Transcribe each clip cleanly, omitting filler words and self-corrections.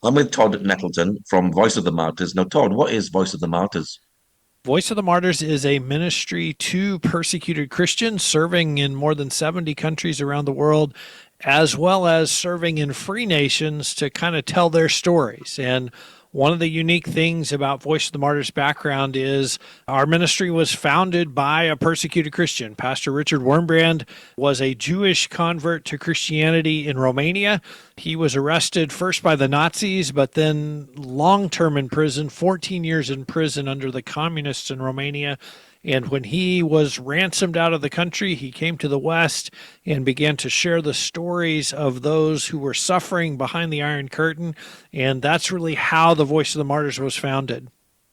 I'm with Todd Nettleton from Voice of the Martyrs. Now, Todd, what is Voice of the Martyrs? Voice of the Martyrs is a ministry to persecuted Christians serving in more than 70 countries around the world, as well as serving in free nations to kind of tell their stories. And one of the unique things about Voice of the Martyrs background is our ministry was founded by a persecuted Christian. Pastor Richard Wurmbrand was a Jewish convert to Christianity in Romania. He was arrested first by the Nazis, but then long term in prison, 14 years in prison under the communists in Romania. And when he was ransomed out of the country, he came to the West and began to share the stories of those who were suffering behind the Iron Curtain. And that's really how the Voice of the Martyrs was founded.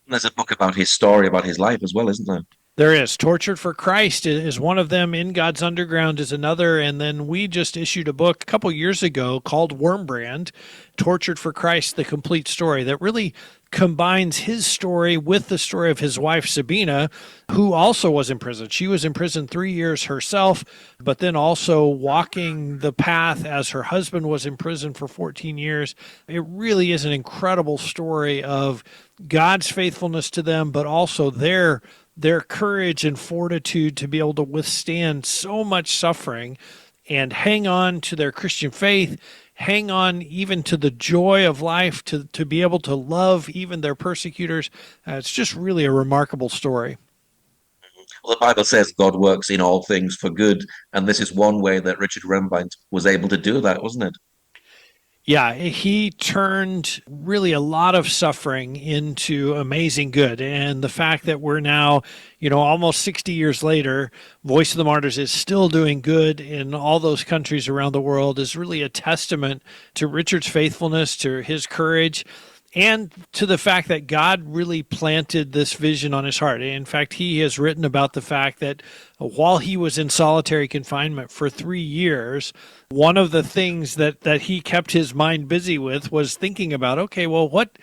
There's a book about his story, about his life as well, isn't there? There is. Tortured for Christ is one of them. In God's Underground is another. And then we just issued a book a couple years ago called Wormbrand, Tortured for Christ, the complete story, that really combines his story with the story of his wife, Sabina, who also was in prison. She was in prison 3 years herself, but then also walking the path as her husband was in prison for 14 years. It really is an incredible story of God's faithfulness to them, but also their courage and fortitude to be able to withstand so much suffering and hang on to their Christian faith, hang on even to the joy of life, to be able to love even their persecutors. It's just really a remarkable story. Well, the Bible says God works in all things for good, and this is one way that Richard Rembrandt was able to do that, wasn't it? Yeah, he turned really a lot of suffering into amazing good. And the fact that we're now, almost 60 years later, Voice of the Martyrs is still doing good in all those countries around the world is really a testament to Richard's faithfulness, to his courage, and to the fact that God really planted this vision on his heart. In fact, he has written about the fact that while he was in solitary confinement for 3 years, one of the things that he kept his mind busy with was thinking about, okay, well, what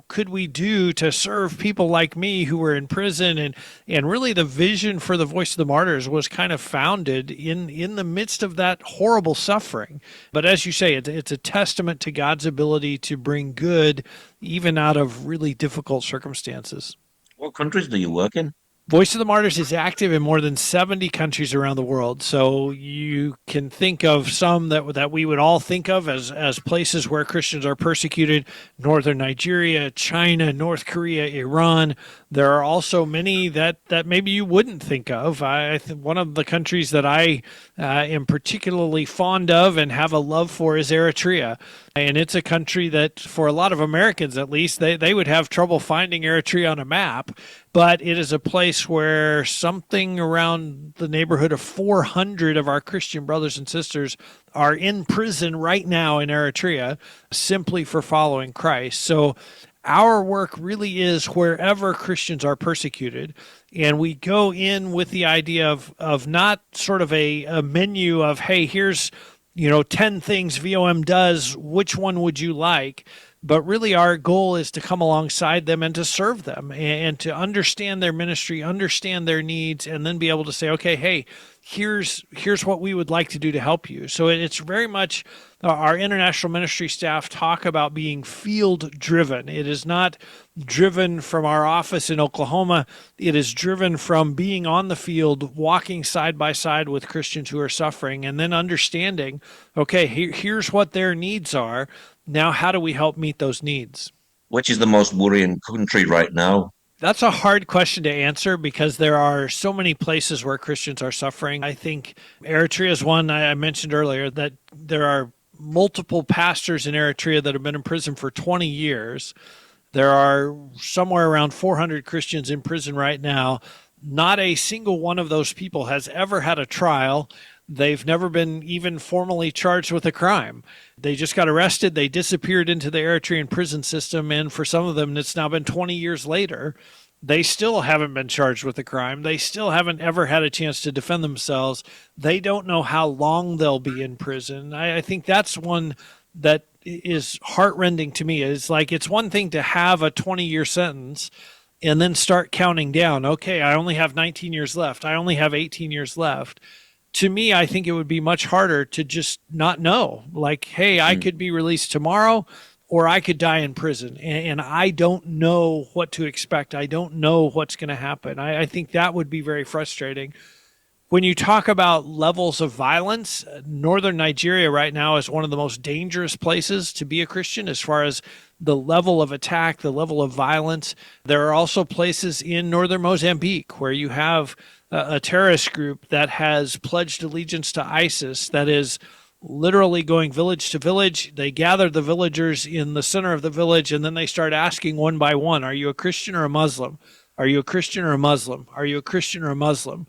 could we do to serve people like me who were in prison? And really the vision for the Voice of the Martyrs was kind of founded in the midst of that horrible suffering. But as you say, it's a testament to God's ability to bring good even out of really difficult circumstances. What countries do you work in? Voice of the Martyrs is active in more than 70 countries around the world. So you can think of some that we would all think of as places where Christians are persecuted: northern Nigeria, China, North Korea, Iran. There are also many that maybe you wouldn't think of. One of the countries that I am particularly fond of and have a love for is Eritrea. And it's a country that, for a lot of Americans at least, they would have trouble finding Eritrea on a map. But it is a place where something around the neighborhood of 400 of our Christian brothers and sisters are in prison right now in Eritrea simply for following Christ. So our work really is wherever Christians are persecuted. And we go in with the idea of not sort of a menu of, hey, here's 10 things VOM does, which one would you like? But really our goal is to come alongside them and to serve them and to understand their ministry, understand their needs, and then be able to say, okay, hey, here's what we would like to do to help you. So it's very much our international ministry staff talk about being field driven. It is not driven from our office in Oklahoma. It is driven from being on the field, walking side by side with Christians who are suffering, and then understanding, okay, here's what their needs are. Now, how do we help meet those needs? Which is the most worrying country right now? That's a hard question to answer because there are so many places where Christians are suffering. I think Eritrea is one I mentioned earlier, that there are multiple pastors in Eritrea that have been in prison for 20 years. There are somewhere around 400 Christians in prison right now. Not a single one of those people has ever had a trial. They've never been even formally charged with a crime. They just got arrested. They disappeared into the Eritrean prison system. And for some of them, it's now been 20 years later. They still haven't been charged with a crime. They still haven't ever had a chance to defend themselves. They don't know how long they'll be in prison. I think that's one that is heartrending to me. It's like, it's one thing to have a 20-year sentence and then start counting down. Okay, I only have 19 years left. I only have 18 years left. To me, I think it would be much harder to just not know. Like, hey, I could be released tomorrow. or I could die in prison. And I don't know what to expect. I don't know what's going to happen. I think that would be very frustrating. When you talk about levels of violence, northern Nigeria right now is one of the most dangerous places to be a Christian as far as the level of attack, the level of violence. There are also places in northern Mozambique where you have a terrorist group that has pledged allegiance to ISIS, that is literally going village to village. They gather the villagers in the center of the village, and then they start asking one by one, are you a Christian or a Muslim? Are you a Christian or a Muslim? Are you a Christian or a Muslim?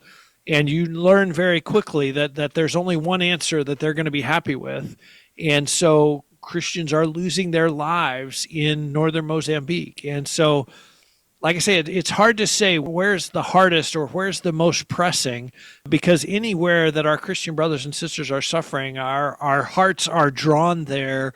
And you learn very quickly that there's only one answer that they're going to be happy with. And so Christians are losing their lives in northern Mozambique. And so, like I say, it's hard to say where's the hardest or where's the most pressing, because anywhere that our Christian brothers and sisters are suffering, our hearts are drawn there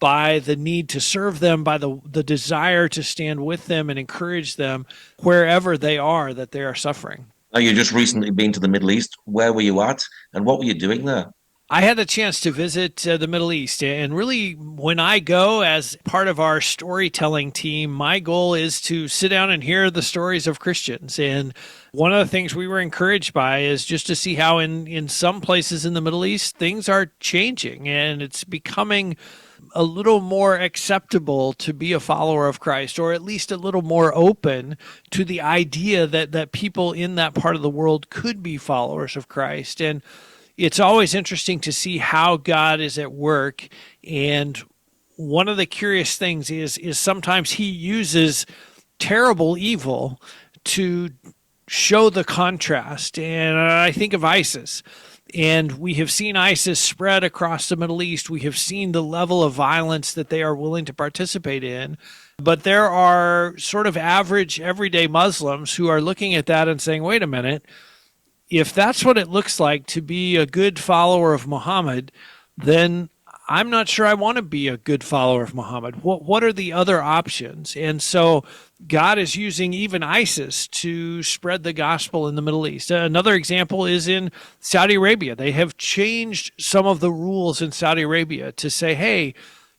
by the need to serve them, by the desire to stand with them and encourage them wherever they are that they are suffering. Now, you just recently been to the Middle East. Where were you at, and what were you doing there? I had the chance to visit the Middle East, and really when I go as part of our storytelling team, my goal is to sit down and hear the stories of Christians. And one of the things we were encouraged by is just to see how in some places in the Middle East, things are changing and it's becoming a little more acceptable to be a follower of Christ, or at least a little more open to the idea that people in that part of the world could be followers of Christ. And it's always interesting to see how God is at work. And one of the curious things is sometimes he uses terrible evil to show the contrast. And I think of ISIS. And we have seen ISIS spread across the Middle East. We have seen the level of violence that they are willing to participate in. But there are sort of average, everyday Muslims who are looking at that and saying, wait a minute, if that's what it looks like to be a good follower of Muhammad, then I'm not sure I want to be a good follower of Muhammad. What are the other options? And so God is using even ISIS to spread the gospel in the Middle East. Another example is in Saudi Arabia. They have changed some of the rules in Saudi Arabia to say, hey,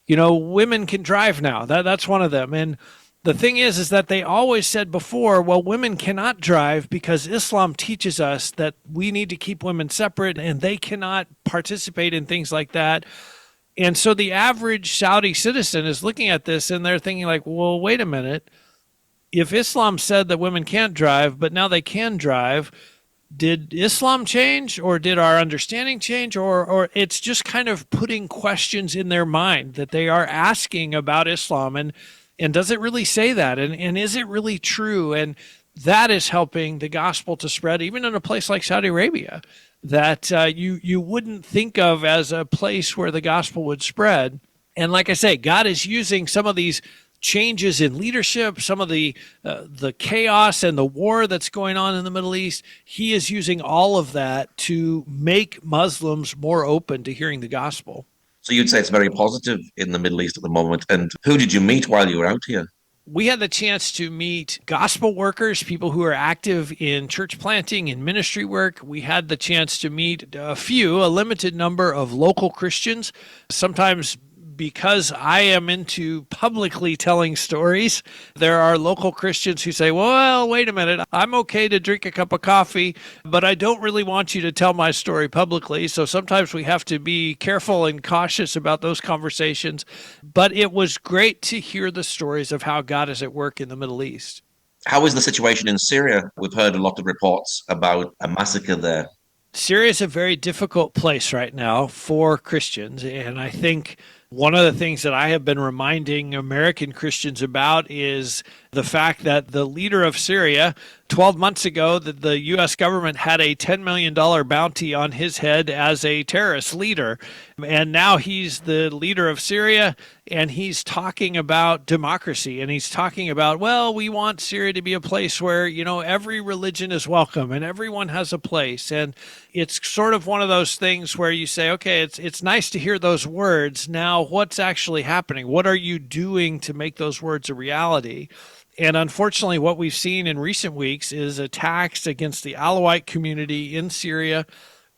women can drive now. That's one of them. And the thing is that they always said before, well, women cannot drive because Islam teaches us that we need to keep women separate and they cannot participate in things like that. And so the average Saudi citizen is looking at this and they're thinking like, well, wait a minute. If Islam said that women can't drive, but now they can drive, did Islam change or did our understanding change? Or it's just kind of putting questions in their mind that they are asking about Islam. And does it really say that? And is it really true? And that is helping the gospel to spread, even in a place like Saudi Arabia, that you wouldn't think of as a place where the gospel would spread. And like I say, God is using some of these changes in leadership, some of the chaos and the war that's going on in the Middle East. He is using all of that to make Muslims more open to hearing the gospel. So you'd say it's very positive in the Middle East at the moment. And who did you meet while you were out here? We had the chance to meet gospel workers, people who are active in church planting and ministry work. We had the chance to meet a limited number of local Christians, sometimes because I am into publicly telling stories. There are local Christians who say, well, wait a minute, I'm okay to drink a cup of coffee, but I don't really want you to tell my story publicly. So sometimes we have to be careful and cautious about those conversations. But it was great to hear the stories of how God is at work in the Middle East. How is the situation in Syria? We've heard a lot of reports about a massacre there. Syria is a very difficult place right now for Christians. And I think one of the things that I have been reminding American Christians about is the fact that the leader of Syria, 12 months ago, that the U.S. government had a $10 million bounty on his head as a terrorist leader. And now he's the leader of Syria, and he's talking about democracy. And he's talking about, well, we want Syria to be a place where, every religion is welcome and everyone has a place. And it's sort of one of those things where you say, okay, it's nice to hear those words. Now, what's actually happening? What are you doing to make those words a reality? And unfortunately, what we've seen in recent weeks is attacks against the Alawite community in Syria,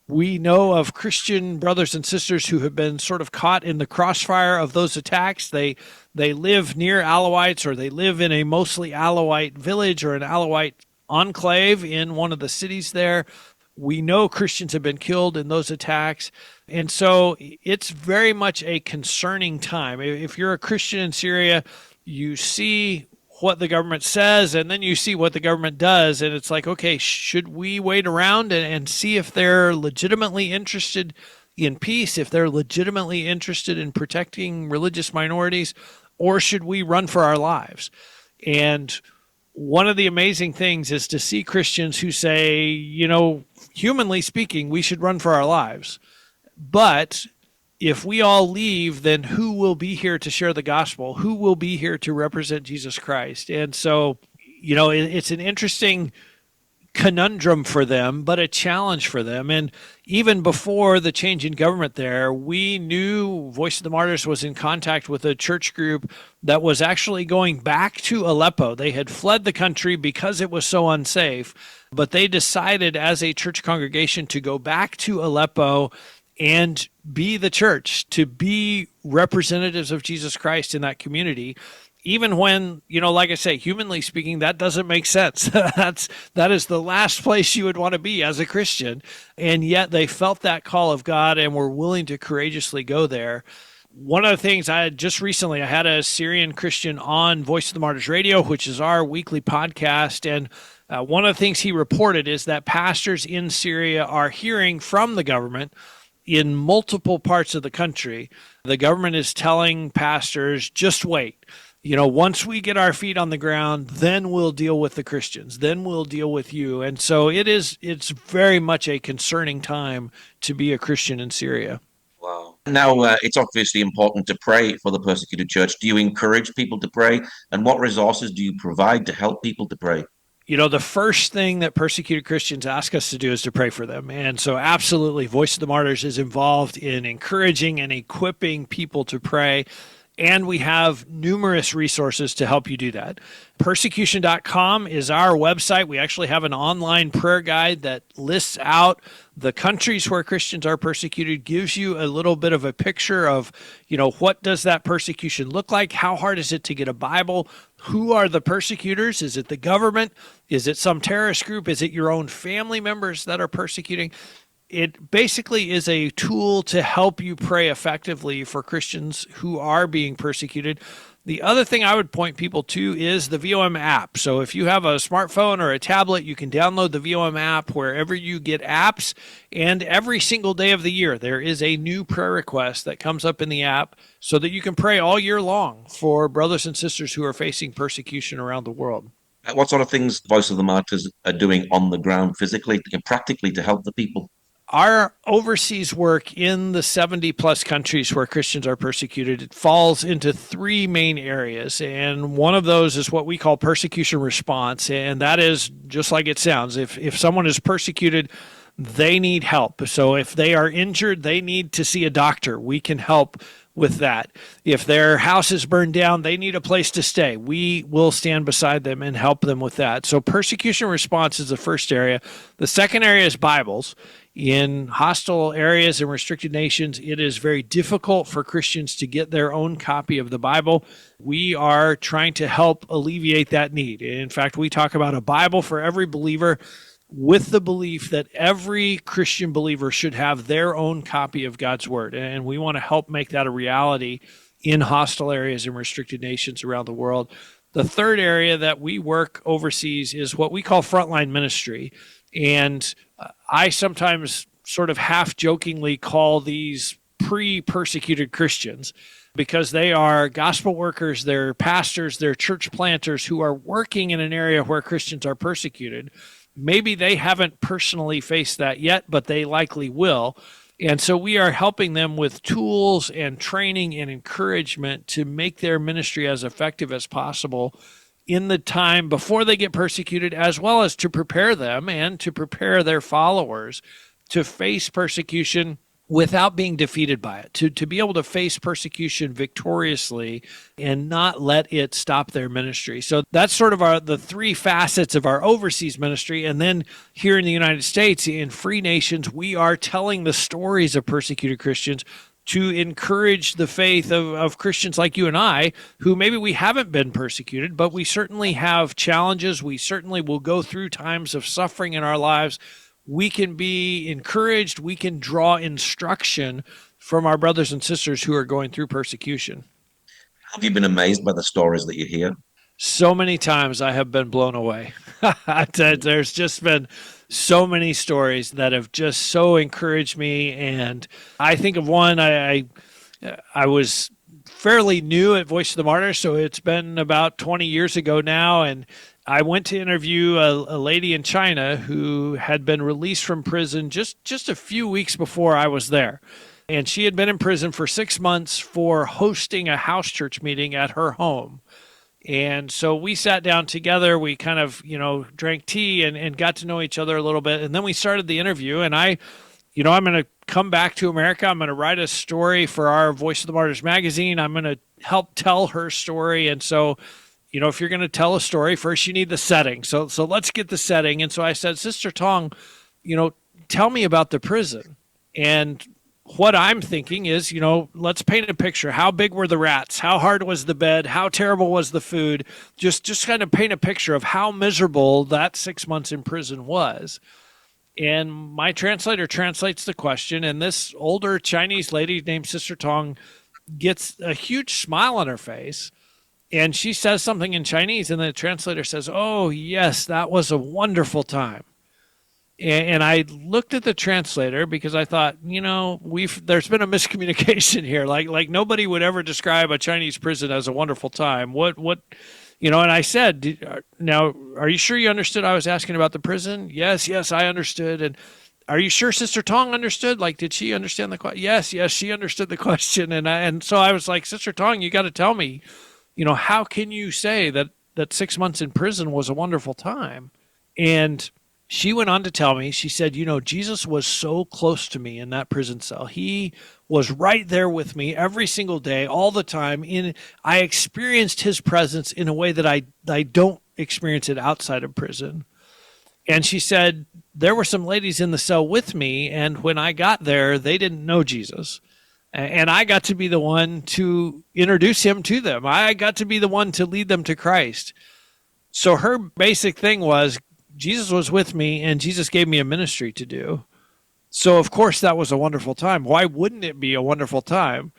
We know of Christian brothers and sisters who have been sort of caught in the crossfire of those attacks. They live near Alawites, or they live in a mostly Alawite village or an Alawite enclave in one of the cities there. We know Christians have been killed in those attacks. And so it's very much a concerning time. If you're a Christian in Syria, you see what the government says, and then you see what the government does, and it's like, okay, should we wait around and see if they're legitimately interested in peace, if they're legitimately interested in protecting religious minorities, or should we run for our lives? And one of the amazing things is to see Christians who say, humanly speaking, we should run for our lives. But if we all leave, then who will be here to share the gospel? Who will be here to represent Jesus Christ? And so, it's an interesting conundrum for them, but a challenge for them. And even before the change in government there, we knew Voice of the Martyrs was in contact with a church group that was actually going back to Aleppo. They had fled the country because it was so unsafe, but they decided as a church congregation to go back to Aleppo and be the church, to be representatives of Jesus Christ in that community. Even when, like I say, humanly speaking, that doesn't make sense. That is the last place you would want to be as a Christian. And yet they felt that call of God and were willing to courageously go there. One of the things I had a Syrian Christian on Voice of the Martyrs Radio, which is our weekly podcast. And one of the things he reported is that pastors in Syria are hearing from the government in multiple parts of the country. The government is telling pastors, just wait. Once we get our feet on the ground, then we'll deal with the Christians. Then we'll deal with you. And so it's very much a concerning time to be a Christian in Syria. Wow. Now, it's obviously important to pray for the persecuted church. Do you encourage people to pray? And what resources do you provide to help people to pray? The first thing that persecuted Christians ask us to do is to pray for them. And so absolutely, Voice of the Martyrs is involved in encouraging and equipping people to pray. And we have numerous resources to help you do that. Persecution.com is our website. We actually have an online prayer guide that lists out the countries where Christians are persecuted, gives you a little bit of a picture of, what does that persecution look like? How hard is it to get a Bible? Who are the persecutors? Is it the government? Is it some terrorist group? Is it your own family members that are persecuting? It basically is a tool to help you pray effectively for Christians who are being persecuted. The other thing I would point people to is the VOM app. So if you have a smartphone or a tablet, you can download the VOM app wherever you get apps. And every single day of the year, there is a new prayer request that comes up in the app so that you can pray all year long for brothers and sisters who are facing persecution around the world. What sort of things Voice of the Martyrs are doing on the ground physically and practically to help the people? Our overseas work in the 70 plus countries where Christians are persecuted, it falls into three main areas. And one of those is what we call persecution response. And that is just like it sounds. If someone is persecuted, they need help. So if they are injured, they need to see a doctor. We can help with that. If their house is burned down, they need a place to stay. We will stand beside them and help them with that. So persecution response is the first area. The second area is Bibles. In hostile areas and restricted nations, it is very difficult for Christians to get their own copy of the Bible. We are trying to help alleviate that need. In fact, we talk about a Bible for every believer, with the belief that every Christian believer should have their own copy of God's Word. And we want to help make that a reality in hostile areas and restricted nations around the world. The third area that we work overseas is what we call frontline ministry. And I sometimes sort of half-jokingly call these pre-persecuted Christians, because they are gospel workers, they're pastors, they're church planters who are working in an area where Christians are persecuted. Maybe they haven't personally faced that yet, but they likely will. And so we are helping them with tools and training and encouragement to make their ministry as effective as possible in the time before they get persecuted, as well as to prepare them and to prepare their followers to face persecution without being defeated by it, to be able to face persecution victoriously and not let it stop their ministry. So that's sort of the three facets of our overseas ministry. And then here in the United States, in Free Nations, we are telling the stories of persecuted Christians to encourage the faith of Christians like you and I, who maybe we haven't been persecuted, but we certainly have challenges. We certainly will go through times of suffering in our lives. We can be encouraged. We can draw instruction from our brothers and sisters who are going through persecution. Have you been amazed by the stories that you hear? So many times I have been blown away. There's just been so many stories that have just so encouraged me. And I think of one, I was fairly new at Voice of the Martyrs, so it's been about 20 years ago now, and I went to interview a lady in China who had been released from prison just a few weeks before I was there. And she had been in prison for 6 months for hosting a house church meeting at her home. And so we sat down together, we kind of, drank tea and got to know each other a little bit. And then we started the interview, and I'm going to come back to America. I'm going to write a story for our Voice of the Martyrs magazine. I'm going to help tell her story. And so, if you're going to tell a story, first you need the setting. So let's get the setting. And so I said, Sister Tong, tell me about the prison. And what I'm thinking is, let's paint a picture. How big were the rats? How hard was the bed? How terrible was the food? Just kind of paint a picture of how miserable that 6 months in prison was. And my translator translates the question, and this older Chinese lady named Sister Tong gets a huge smile on her face. And she says something in Chinese, and the translator says, "Oh, yes, that was a wonderful time." And I looked at the translator because I thought, there's been a miscommunication here. Like nobody would ever describe a Chinese prison as a wonderful time. And I said, "Now, are you sure you understood I was asking about the prison?" Yes, I understood. And are you sure Sister Tong understood? Like, did she understand the question? Yes, she understood the question. And so I was like, Sister Tong, you got to tell me, how can you say that 6 months in prison was a wonderful time? And she went on to tell me, she said, Jesus was so close to me in that prison cell. He was right there with me every single day, all the time. I experienced his presence in a way that I don't experience it outside of prison. And she said, there were some ladies in the cell with me, and when I got there, they didn't know Jesus. And I got to be the one to introduce him to them. I got to be the one to lead them to Christ. So her basic thing was, Jesus was with me, and Jesus gave me a ministry to do. So, of course, that was a wonderful time. Why wouldn't it be a wonderful time?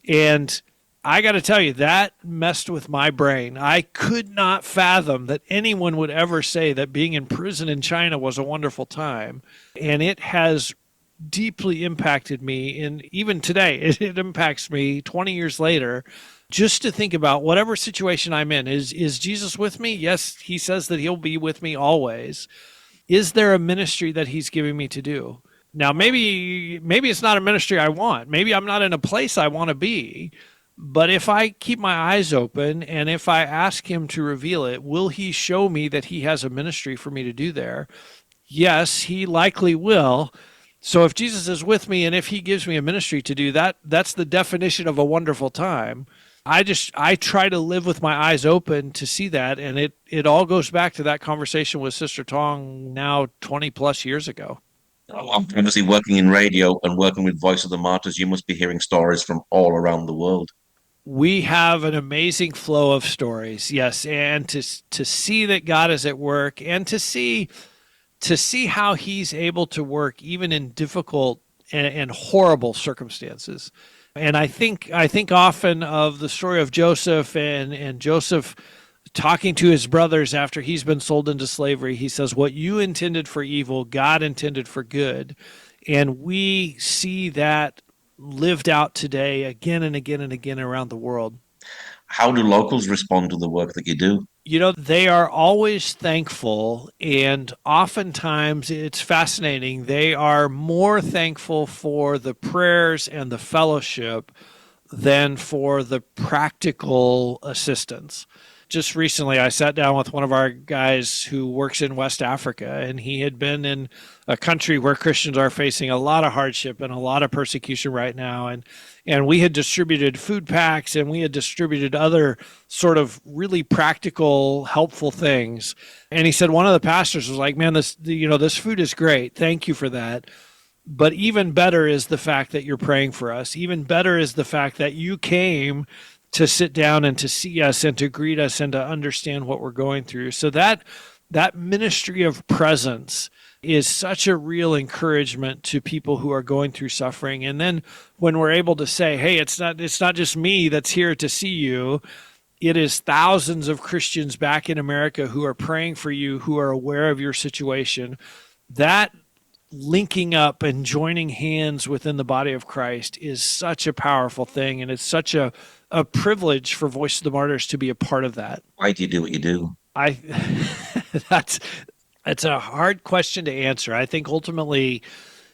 And I got to tell you, that messed with my brain. I could not fathom that anyone would ever say that being in prison in China was a wonderful time. And it has deeply impacted me. And even today, it impacts me 20 years later, just to think about whatever situation I'm in. Is Jesus with me? Yes, he says that he'll be with me always. Is there a ministry that he's giving me to do? Now, maybe it's not a ministry I want. Maybe I'm not in a place I want to be. But if I keep my eyes open and if I ask him to reveal it, will he show me that he has a ministry for me to do there? Yes, he likely will. So if Jesus is with me and if he gives me a ministry to do that, that's the definition of a wonderful time. I try to live with my eyes open to see that. And it all goes back to that conversation with Sister Tong now 20 plus years ago. Obviously, working in radio and working with Voice of the Martyrs, you must be hearing stories from all around the world. We have an amazing flow of stories, yes. And to see that God is at work and to see how he's able to work even in difficult and horrible circumstances. And I think often of the story of Joseph and Joseph talking to his brothers after he's been sold into slavery. He says, what you intended for evil, God intended for good. And we see that lived out today again and again and again around the world. How do locals respond to the work that you do? They are always thankful, and oftentimes it's fascinating. They are more thankful for the prayers and the fellowship than for the practical assistance. just recently I sat down with one of our guys who works in West Africa, and he had been in a country where Christians are facing a lot of hardship and a lot of persecution right now. And we had distributed food packs, and we had distributed other sort of really practical, helpful things. And he said one of the pastors was like, man, this food is great. Thank you for that. But even better is the fact that you're praying for us. Even better is the fact that you came to sit down and to see us and to greet us and to understand what we're going through. So that ministry of presence is such a real encouragement to people who are going through suffering. And then when we're able to say, hey, it's not just me that's here to see you, it is thousands of Christians back in America who are praying for you, who are aware of your situation. That linking up and joining hands within the body of Christ is such a powerful thing, and it's such a privilege for Voice of the Martyrs to be a part of that. Why do you do what you do? That's a hard question to answer. I think ultimately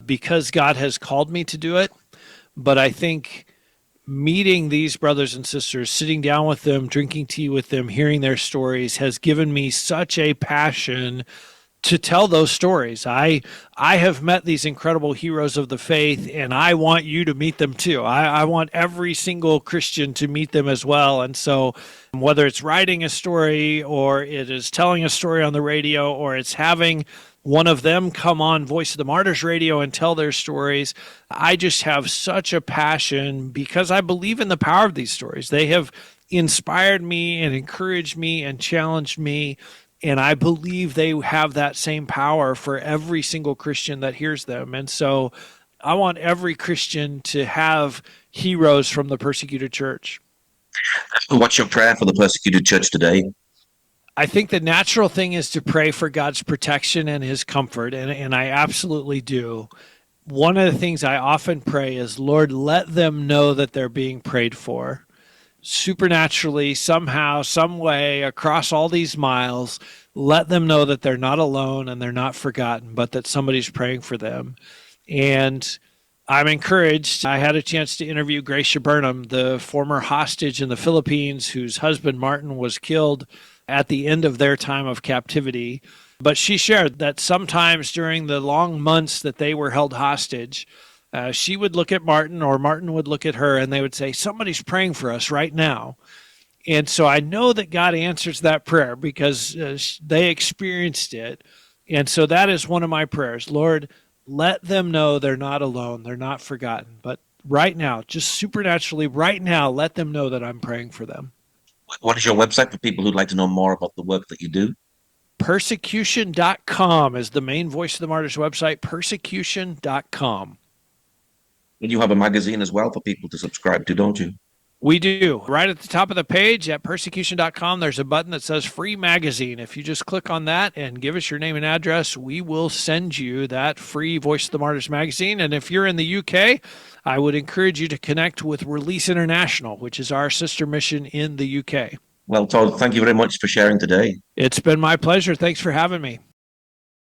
because God has called me to do it, but I think meeting these brothers and sisters, sitting down with them, drinking tea with them, hearing their stories has given me such a passion to tell those stories. I have met these incredible heroes of the faith, and I want you to meet them too. I want every single Christian to meet them as well. And so whether it's writing a story, or it is telling a story on the radio, or it's having one of them come on Voice of the Martyrs radio and tell their stories, I just have such a passion because I believe in the power of these stories. They have inspired me and encouraged me and challenged me. And I believe they have that same power for every single Christian that hears them. And so I want every Christian to have heroes from the persecuted church. What's your prayer for the persecuted church today? I think the natural thing is to pray for God's protection and his comfort, and I absolutely do. One of the things I often pray is, Lord, let them know that they're being prayed for. Supernaturally, somehow, some way, across all these miles, let them know that they're not alone and they're not forgotten, but that somebody's praying for them. And I'm encouraged. I had a chance to interview Gracia Burnham, the former hostage in the Philippines whose husband Martin was killed at the end of their time of captivity. But she shared that sometimes during the long months that they were held hostage, she would look at Martin, or Martin would look at her, and they would say, somebody's praying for us right now. And so I know that God answers that prayer because they experienced it. And so that is one of my prayers. Lord, let them know they're not alone, they're not forgotten. But right now, just supernaturally right now, let them know that I'm praying for them. What is your website for people who'd like to know more about the work that you do? Persecution.com is the main Voice of the Martyrs website, persecution.com. And you have a magazine as well for people to subscribe to, don't you? We do. Right at the top of the page at persecution.com, there's a button that says free magazine. If you just click on that and give us your name and address, we will send you that free Voice of the Martyrs magazine. And if you're in the UK, I would encourage you to connect with Release International, which is our sister mission in the UK. Well, Todd, thank you very much for sharing today. It's been my pleasure. Thanks for having me.